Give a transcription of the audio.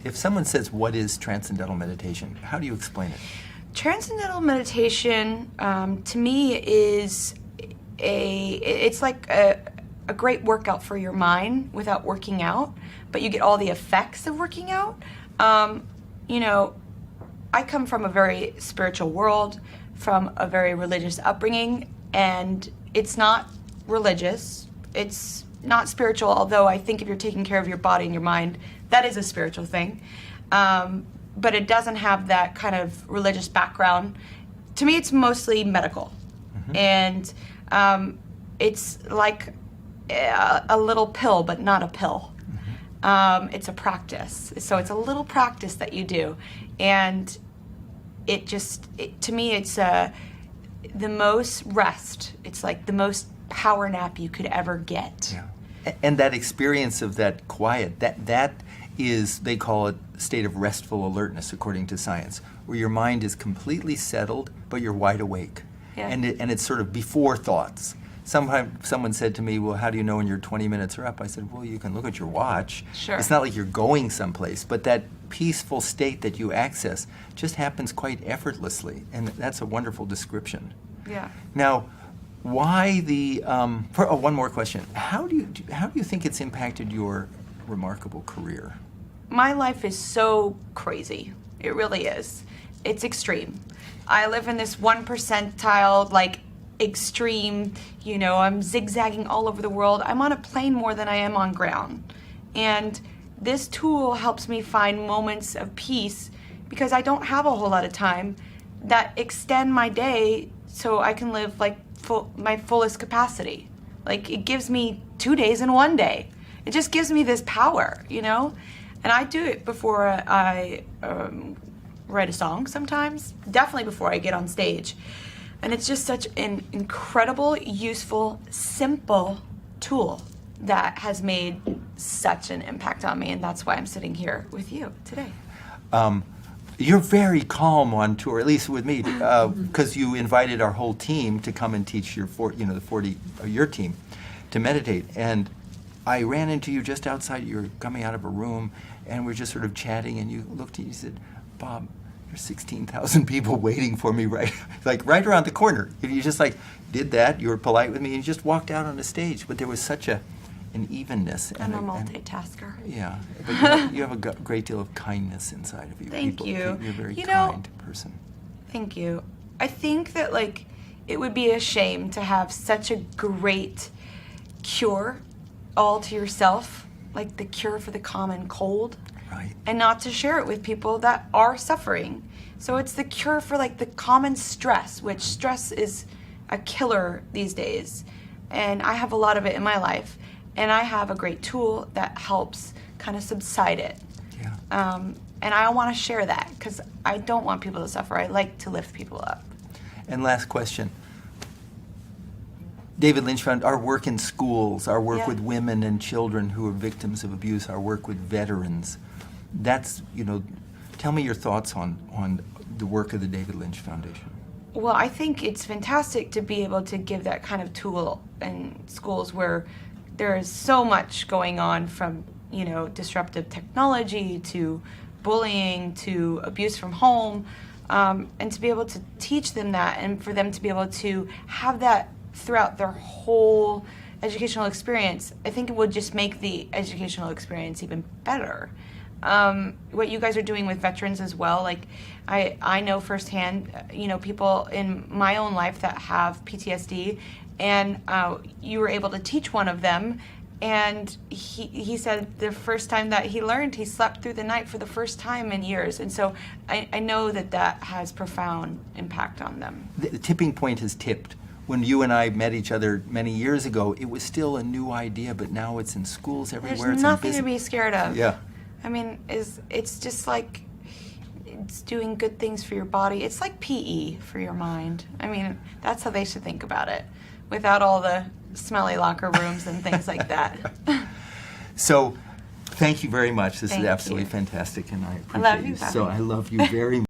If someone says, what is transcendental meditation, how do you explain it? Transcendental meditation, to me, is it's like a great workout for your mind without working out, but you get all the effects of working out. You know, I come from a very spiritual world, from a very religious upbringing, and it's not religious. It's not spiritual, although I think if you're taking care of your body and your mind, that is a spiritual thing. But it doesn't have that kind of religious background. To me, it's mostly medical. And it's like a little pill, but not a pill. It's a practice. So it's a little practice that you do. And to me, it's the most rest. It's like the most power nap you could ever get. Yeah. And that experience of that quiet, that is, they call it a state of restful alertness, according to science, where your mind is completely settled, but you're wide awake. Yeah. And it's sort of before thoughts. Someone said to me, well, how do you know when your 20 minutes are up? I said, well, you can look at your watch. Sure. It's not like you're going someplace, but that peaceful state that you access just happens quite effortlessly, and that's a wonderful description. Yeah. Now, why one more question. How do you think it's impacted your remarkable career? My life is so crazy. It really is. It's extreme. I live in this 1 percentile, like, extreme, you know, I'm zigzagging all over the world. I'm on a plane more than I am on ground. And this tool helps me find moments of peace because I don't have a whole lot of time that extend my day so I can live like my fullest capacity. Like, it gives me 2 days in 1 day. It just gives me this power, you know? And I do it before I write a song sometimes, definitely before I get on stage. And it's just such an incredible, useful, simple tool that has made such an impact on me, and that's why I'm sitting here with you today. You're very calm on tour, at least with me, because you invited our whole team to come and teach your your team to meditate. And I ran into you just outside. You were coming out of a room, and we're just sort of chatting, and you looked at me and you said, Bob, there's 16,000 people waiting for me right around the corner. You just did that. You were polite with me, and you just walked out on the stage. But there was such an evenness. I'm a multitasker. Yeah, but you have a great deal of kindness inside of you. Thank you. You're a very kind person. Thank you. I think that it would be a shame to have such a great cure all to yourself, like the cure for the common cold. Right. And not to share it with people that are suffering. So it's the cure for the common stress, which stress is a killer these days. And I have a lot of it in my life. And I have a great tool that helps kind of subside it. Yeah. And I want to share that because I don't want people to suffer. I like to lift people up. And last question. David Lynch Fund, our work in schools, our work with women and children who are victims of abuse, our work with veterans, that's, tell me your thoughts on the work of the David Lynch Foundation. Well, I think it's fantastic to be able to give that kind of tool in schools where there is so much going on, from, disruptive technology to bullying to abuse from home, and to be able to teach them that, and for them to be able to have that throughout their whole educational experience. I think it would just make the educational experience even better. What you guys are doing with veterans as well, I know firsthand, people in my own life that have PTSD, and you were able to teach one of them, and he said the first time that he learned, he slept through the night for the first time in years. And so I know that has profound impact on them. The tipping point has tipped. When you and I met each other many years ago, it was still a new idea, but now it's in schools everywhere. There's nothing to be scared of. Yeah. I mean, it's just it's doing good things for your body. It's like PE for your mind. I mean, that's how they should think about it, without all the smelly locker rooms and things like that. So, thank you very much. This is Thank absolutely you. fantastic, and I appreciate I love you, So I love you very much.